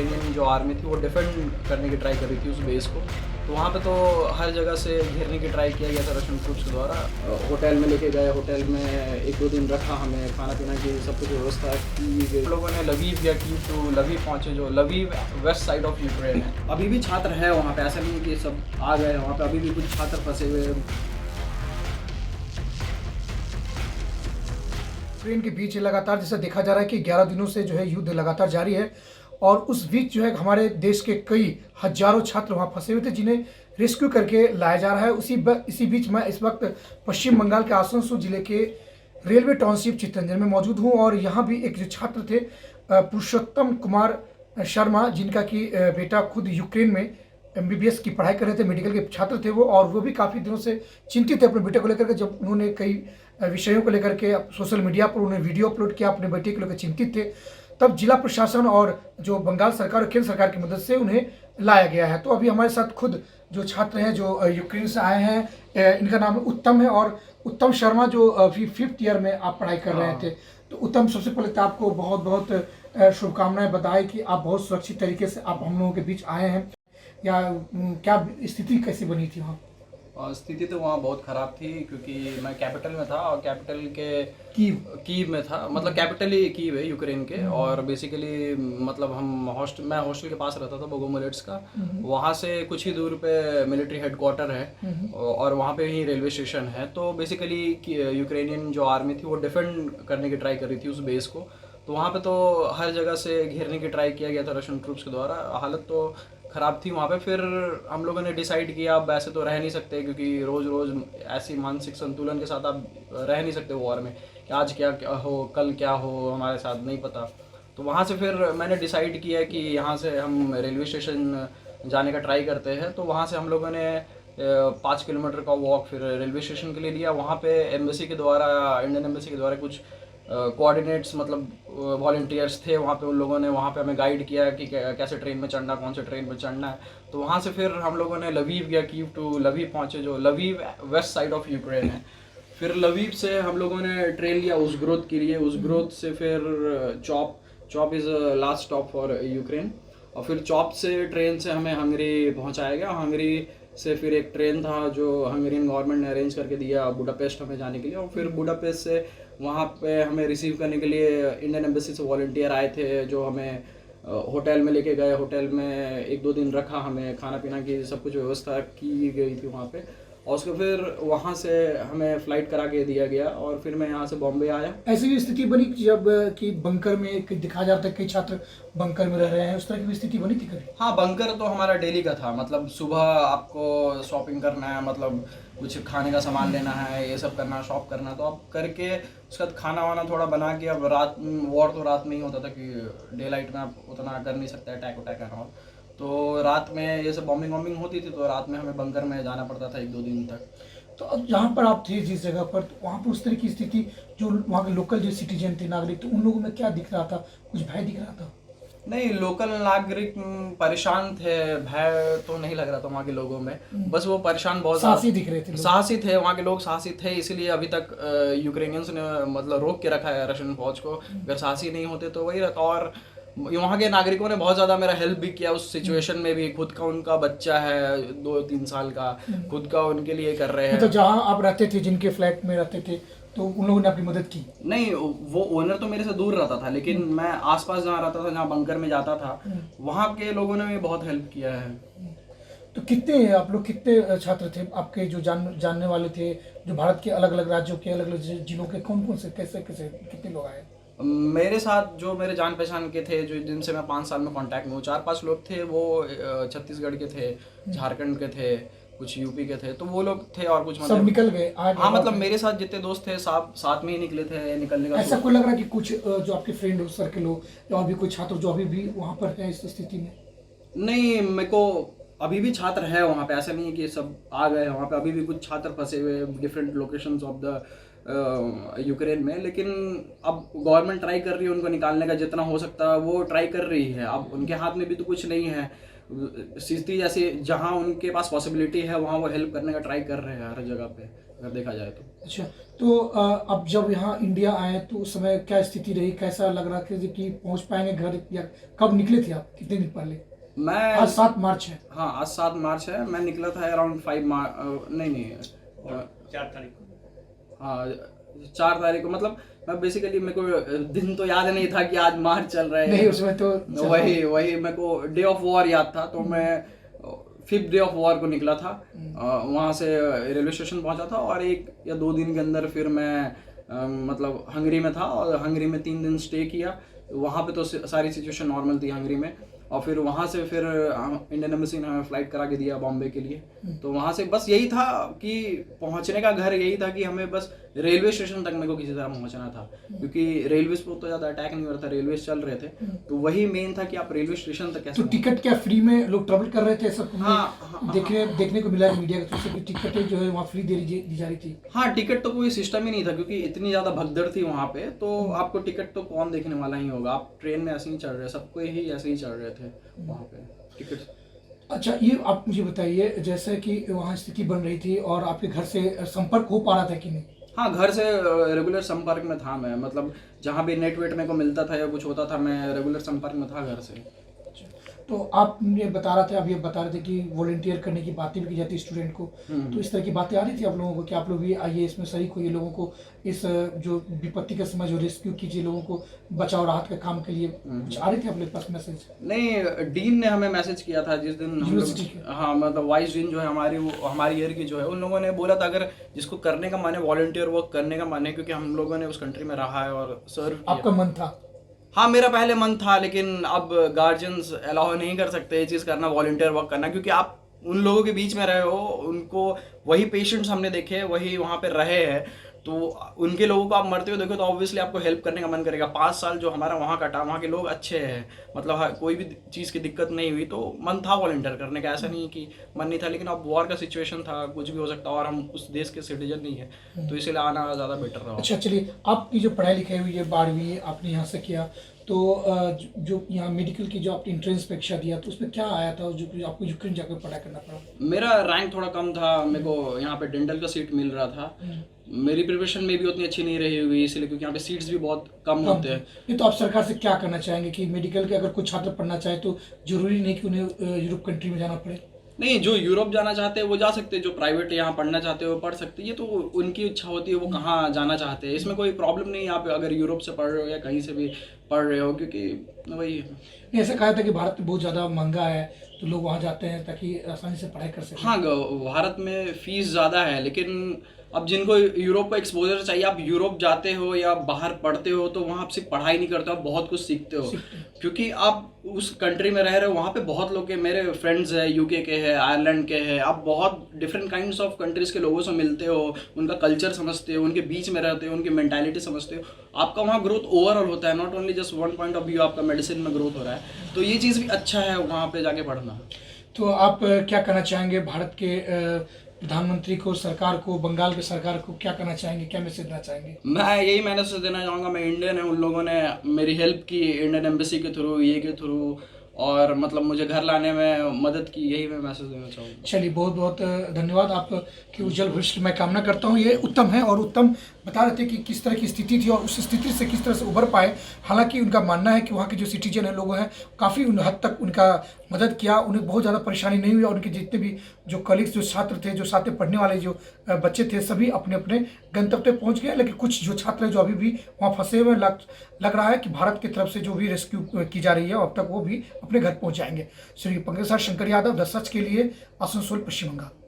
Ukrainian जो army थी वो डिफेंड करने की ट्राई कर रही थी उस बेस को। तो वहाँ पे तो हर जगह से घेरने की ट्राई किया गया था रशियन ट्रूप्स के द्वारा। होटल में लेके गए, होटल में 1-2 दिन रखा, हमें खाना पीना की सब कुछ व्यवस्था की गई। लोगों ने लवीव या कीव टू लवीव पहुँचे, जो Lviv west side of Ukraine है। अभी भी छात्र है वहाँ पे, ऐसा नहीं कि सब आ गए वहाँ पे, अभी भी कुछ छात्र फंसे हुए हैं। यूक्रेन के बीच लगातार जैसा देखा जा रहा है कि 11 दिनों से जो है युद्ध लगातार जारी है और उस बीच जो है हमारे देश के कई हजारों छात्र वहां फंसे हुए थे जिन्हें रेस्क्यू करके लाया जा रहा है। इसी बीच मैं इस वक्त पश्चिम बंगाल के आसनसोल जिले के रेलवे टाउनशिप चित्तरंजन में मौजूद हूं और यहाँ भी एक जो छात्र थे पुरुषोत्तम कुमार शर्मा, जिनका कि बेटा खुद यूक्रेन में एमबीबीएस की पढ़ाई कर रहे थे, मेडिकल के छात्र थे वो, और वो भी काफ़ी दिनों से चिंतित थे अपने बेटे को लेकर के। जब उन्होंने कई विषयों को लेकर के सोशल मीडिया पर उन्होंने वीडियो अपलोड किया, अपने बेटे को लेकर चिंतित थे, तब जिला प्रशासन और जो बंगाल सरकार और केंद्र सरकार की मदद से उन्हें लाया गया है। तो अभी हमारे साथ खुद जो छात्र हैं जो यूक्रेन से आए हैं, इनका नाम उत्तम है और उत्तम शर्मा जो अभी 5th ईयर में आप पढ़ाई कर रहे थे। तो उत्तम, सबसे पहले तो आपको बहुत बहुत शुभकामनाएं, बधाई कि आप बहुत सुरक्षित तरीके से आप हम लोगों के बीच आए हैं। या क्या स्थिति कैसी बनी थी वहाँ? स्थिति तो वहाँ बहुत ख़राब थी क्योंकि मैं कैपिटल में था और कैपिटल के कीव में था, मतलब कैपिटल ही कीव है यूक्रेन के। और बेसिकली मतलब मैं हॉस्टल के पास रहता था बोगोमोलेट्स का, वहाँ से कुछ ही दूर पे मिलिट्री हेडक्वार्टर है और वहाँ पे ही रेलवे स्टेशन है। तो बेसिकली यूक्रेनियन जो आर्मी थी वो डिफेंड करने की ट्राई कर रही थी उस बेस को। तो वहाँ पे तो हर जगह से घेरने की ट्राई किया गया था रशियन ट्रूप्स के द्वारा। हालत तो ख़राब थी वहाँ पे। फिर हम लोगों ने डिसाइड किया अब ऐसे तो रह नहीं सकते, क्योंकि रोज़ रोज़ ऐसी मानसिक संतुलन के साथ आप रह नहीं सकते वॉर में कि आज क्या क्या हो, कल क्या हो, हमारे साथ नहीं पता। तो वहाँ से फिर मैंने डिसाइड किया कि यहाँ से हम रेलवे स्टेशन जाने का ट्राई करते हैं। तो वहाँ से हम लोगों ने 5 किलोमीटर का वॉक फिर रेलवे स्टेशन के लिए लिया। वहाँ पे एम्बेसी के द्वारा, इंडियन एम्बेसी के द्वारा कुछ कोऑर्डिनेट्स मतलब वॉलंटियर्स थे वहाँ पे, उन लोगों ने वहाँ पे हमें गाइड किया कि कैसे ट्रेन में चढ़ना, कौन से ट्रेन में चढ़ना है। तो वहाँ से फिर हम लोगों ने लवीव या कीव टू लवीव पहुँचे, जो Lviv west side of Ukraine है। फिर लवीव से हम लोगों ने ट्रेन लिया उज़ग्रोद के लिए, उज़ग्रोद से फिर chop is last stop for Ukraine. और फिर चॉप से ट्रेन से हमें हंगरी पहुँचाया गया। हंगरी से फिर एक ट्रेन था जो हंगेरियन गवर्नमेंट ने अरेंज करके दिया बुडापेस्ट हमें जाने के लिए। और फिर बुडापेस्ट से वहाँ पे हमें रिसीव करने के लिए इंडियन एम्बेसी से वॉलंटियर आए थे, जो हमें होटल में लेके गए। होटल में 1-2 दिन रखा, हमें खाना पीना की सब कुछ व्यवस्था की गई थी वहाँ पे। और उसको फिर वहाँ से हमें फ़्लाइट करा के दिया गया और फिर मैं यहाँ से बॉम्बे आया। ऐसी भी स्थिति बनी जब कि बंकर में दिखाया जाता है कई छात्र बंकर में रह रहे हैं, उस तरह की भी स्थिति बनी थी कभी? हाँ, बंकर तो हमारा डेली का था। मतलब सुबह आपको शॉपिंग करना है, मतलब कुछ खाने का सामान लेना है, ये सब करना है, शॉप करना है, तो आप करके उसके बाद खाना वाना थोड़ा बना के। अब रात वॉर तो रात में ही होता था कि डे लाइट में आप उतना कर नहीं सकते, अटैक करना हो। तो रात में ये सब बॉम्बिंग होती थी, तो रात में हमें बंकर में जाना पड़ता था 1-2 दिन तक। तो अब जहाँ पर आप थे जिस जगह पर, तो वहाँ पर उस तरह की स्थिति, जो वहाँ के लोकल जो सिटीजन थे, नागरिक, तो उन लोगों में क्या दिख रहा था? कुछ भय दिख रहा था? नहीं, लोकल नागरिक परेशान थे, भय तो नहीं लग रहा था वहाँ के लोगों में। बस वो परेशान बहुत साहसी दिख रहे थे, साहसी थे वहाँ के लोग, साहसी थे। इसीलिए अभी तक यूक्रेनियंस ने मतलब रोक के रखा है रशियन फौज को। अगर साहसी नहीं होते तो वही रहता। और वहाँ के नागरिकों ने बहुत ज़्यादा मेरा हेल्प भी किया उस सिचुएशन में भी। खुद का उनका बच्चा है 2-3 साल का, खुद का उनके लिए कर रहे हैं। तो जहाँ आप रहते थे, जिनके फ्लैट में रहते थे, तो उन लोगों ने आपकी मदद की? नहीं, वो ओनर तो मेरे से दूर रहता था, लेकिन मैं आसपास जहाँ रहता था, जहाँ बंकर में जाता था, वहाँ के लोगों ने भी बहुत हेल्प किया है। तो आप लोग कितने छात्र थे आपके जो जानने वाले थे, जो भारत के अलग अलग राज्यों के, अलग अलग जिलों के, कौन कौन से, कैसे कैसे कितने लोग आए? मेरे साथ जो मेरे जान पहचान के थे, जो जिनसे मैं 5 साल में कांटेक्ट में हूँ, 4-5 लोग थे। वो छत्तीसगढ़ के थे, झारखंड के थे, कुछ यूपी के थे, तो वो लोग थे। और कुछ सब निकल गए? हाँ, मतलब मेरे साथ जितने दोस्त थे सब साथ में ही निकले थे। निकलने का ऐसा कोई लग रहा है कि कुछ जो आपके फ्रेंड हो, सर्कल हो, या और भी कोई छात्र जो अभी भी वहाँ पर है इस स्थिति में? नहीं, मेरे को अभी भी छात्र है वहाँ पे, ऐसा नहीं है कि सब आ गए वहाँ पे। अभी भी कुछ छात्र फंसे हुए different locations of the Ukraine में। लेकिन अब गवर्नमेंट ट्राई कर रही है उनको निकालने का, जितना हो सकता है वो ट्राई कर रही है। अब उनके हाथ में भी तो कुछ नहीं है। स्थिति जैसे जहाँ उनके पास पॉसिबिलिटी है वहाँ वो हेल्प करने का ट्राई कर रहे हैं हर जगह पे। अगर देखा जाए तो। अच्छा, तो अब जब यहाँ इंडिया आए तो उस समय क्या स्थिति रही, कैसा लग रहा था कि पहुँच पाएंगे घर, या कब निकले थे आप, कितने दिन पहले? मैं आज 7 मार्च है। हाँ, आज 7 मार्च है। मैं निकला था अराउंड 5 मार्च, नहीं 4 तारीख को। हाँ 4 तारीख को। मतलब मैं बेसिकली, मेरे को दिन तो याद नहीं था कि आज मार्च चल रहा है। नहीं, उसमें तो वही मेरे को डे ऑफ वॉर याद था, तो मैं 5th डे ऑफ वॉर को निकला था। वहाँ से रेलवे स्टेशन पहुँचा था और 1 या 2 दिन के अंदर फिर मैं मतलब हंगरी में था, और हंगरी में 3 दिन स्टे किया। वहाँ पे तो सारी सिचुएशन नॉर्मल थी हंगरी में। और फिर वहाँ से फिर इंडियन एम्बेसी ने हमें फ्लाइट करा के दिया बॉम्बे के लिए। तो वहाँ से बस यही था कि पहुँचने का घर यही था कि हमें बस रेलवे स्टेशन तक मेरे को किसी तरह पहुँचना था, क्योंकि रेलवेज पर तो ज़्यादा अटैक नहीं हो रहा था, रेलवेज चल रहे थे। तो वही मेन था कि आप रेलवे स्टेशन तक कैसे। तो टिकट क्या फ्री में लोग ट्रेवल कर रहे थे, सब हाँ, देखने को मिला मीडिया के थ्रू से कि टिकटें जो है वहाँ फ्री दी जा रही थी? हाँ, टिकट तो कोई सिस्टम ही नहीं था, क्योंकि इतनी ज़्यादा भगदड़ थी वहाँ पे। तो आपको टिकट तो कौन देखने वाला ही होगा। आप ट्रेन में ऐसे ही चल रहे, सबको ही ऐसे ही चल रहे थे वहाँ पे टिकट। अच्छा, ये आप मुझे बताइए, जैसे कि वहाँ स्थिति बन रही थी और आपके घर से संपर्क हो पा रहा था कि नहीं? हाँ, घर से रेगुलर संपर्क में था मैं। मतलब जहाँ भी नेट वेट मेरे को मिलता था या कुछ होता था, मैं रेगुलर संपर्क में था घर से। तो आप ये बता रहा था, अब ये बता रहे थे कि वॉलंटियर करने की बातें भी की जाती है स्टूडेंट को, तो इस तरह की बातें आ रही थी आप लोगों को कि आप लोग भी आइए इसमें शरीक होइए, लोगों को इस जो विपत्ति के समय जो रेस्क्यू कीजिए, लोगों को बचाव राहत के काम के लिए, कुछ आ रही थी आप लोग के पास मैसेज? नहीं, डीन ने हमें मैसेज किया था जिस दिन हम यूनिवर्सिटी लोग, हाँ मतलब वाइस डीन जो है हमारी ईयर की जो है, उन लोगों ने बोला था अगर जिसको करने का मन है, वॉलंटियर वर्क करने का मन है, क्योंकि हम लोगों ने उस कंट्री में रहा है और सर्व किया। आपका मन था? हाँ, मेरा पहले मन था, लेकिन अब गार्जियंस अलाउ नहीं कर सकते ये चीज़ करना, वॉलंटियर वर्क करना, क्योंकि आप उन लोगों के बीच में रहे हो, उनको वही पेशेंट्स हमने देखे, वही वहाँ पे रहे हैं। तो उनके लोगों को आप मरते हुए देखो तो ऑब्वियसली आपको हेल्प करने का मन करेगा। 5 साल जो हमारा वहाँ कटा, वहाँ के लोग अच्छे हैं, मतलब कोई भी चीज़ की दिक्कत नहीं हुई, तो मन था वॉलंटियर करने का, ऐसा नहीं कि मन नहीं था। लेकिन अब वॉर का सिचुएशन था, कुछ भी हो सकता और हम उस देश के सिटीजन नहीं है, तो इसलिए आना ज़्यादा बेटर रहा। अच्छा, चलिए, आपकी जो पढ़ाई लिखाई हुई है 12वीं आपने यहाँ से किया, तो जो यहाँ मेडिकल की जो आपने एंट्रेंस परीक्षा दिया, तो उसमें क्या आया था जो आपको यूक्रेन जाकर पढ़ाई करना पड़ा? मेरा रैंक थोड़ा कम था, मेरे को यहाँ पे डेंटल का सीट मिल रहा था। मेरी प्रिपरेशन में भी उतनी अच्छी नहीं रही हुई, इसलिए, क्योंकि यहाँ पे सीट्स भी बहुत कम होते हैं। ये तो आप सरकार से क्या करना चाहेंगे कि मेडिकल के अगर कुछ छात्र पढ़ना चाहे तो जरूरी नहीं कि उन्हें यूरोप कंट्री में जाना पड़े? नहीं, जो यूरोप जाना चाहते हैं वो जा सकते हैं, जो प्राइवेट यहाँ पढ़ना चाहते हैं वो पढ़ सकते हैं। ये तो उनकी इच्छा होती है वो कहाँ जाना चाहते हैं, इसमें कोई प्रॉब्लम नहीं है। यहाँ पे अगर यूरोप से पढ़ रहे हो या कहीं से भी पढ़ रहे हो, क्योंकि वही ऐसा कहा था कि भारत बहुत ज़्यादा महंगा है, तो लोग वहाँ जाते हैं ताकि आसानी से पढ़ाई कर सकें। हाँ, भारत में फीस ज़्यादा है, लेकिन अब जिनको यूरोप का एक्सपोजर चाहिए, आप यूरोप जाते हो या बाहर पढ़ते हो तो वहाँ आप सिर्फ पढ़ाई नहीं करते हो, आप बहुत कुछ सीखते हो, क्योंकि आप उस कंट्री में रह रहे हो। वहाँ पे बहुत लोग के, मेरे फ्रेंड्स हैं, यूके के हैं, आयरलैंड के हैं, आप बहुत डिफरेंट काइंड्स ऑफ कंट्रीज़ के लोगों से मिलते हो, उनका कल्चर समझते हो, उनके बीच में रहते हो, उनकी मेंटालिटी समझते हो। आपका वहाँ ग्रोथ ओवरऑल होता है, not only just one point of view आपका मेडिसिन में ग्रोथ हो रहा है। तो ये चीज़ भी अच्छा है वहाँ पर जाके पढ़ना। तो आप क्या कहना चाहेंगे भारत के प्रधानमंत्री को, सरकार को, बंगाल के सरकार को क्या कहना चाहेंगे, क्या मैसेज देना चाहेंगे? मैं यही मैसेज देना चाहूँगा, मैं इंडियन है, उन लोगों ने मेरी हेल्प की इंडियन एम्बेसी के थ्रू, ये के थ्रू, और मतलब मुझे घर लाने में मदद की, यही मैं मैसेज देना चाहूँगा। चलिए, बहुत बहुत धन्यवाद, आपकी उज्जवल भविष्य मैं कामना करता हूँ। ये उत्तम है, और उत्तम बता रहे थे कि किस तरह की स्थिति थी और उस स्थिति से किस तरह से उभर पाए। हालांकि उनका मानना है कि वहाँ के जो सिटीजन है, लोग हैं, काफ़ी उन हद तक उनका मदद किया, उन्हें बहुत ज़्यादा परेशानी नहीं हुई, और उनके जितने भी जो कलीग्स, जो छात्र थे, जो साथ में पढ़ने वाले जो बच्चे थे, सभी अपने अपने गंतव्य तक पहुँच गए। लेकिन कुछ जो छात्र हैं जो अभी भी वहाँ फंसे हुए, लग रहा है कि भारत की तरफ से जो भी रेस्क्यू की जा रही है अब तक वो भी अपने घर पहुँच जाएंगे। श्री पंकज शंकर यादव, द सच के लिए, आसनसोल, पश्चिम बंगाल।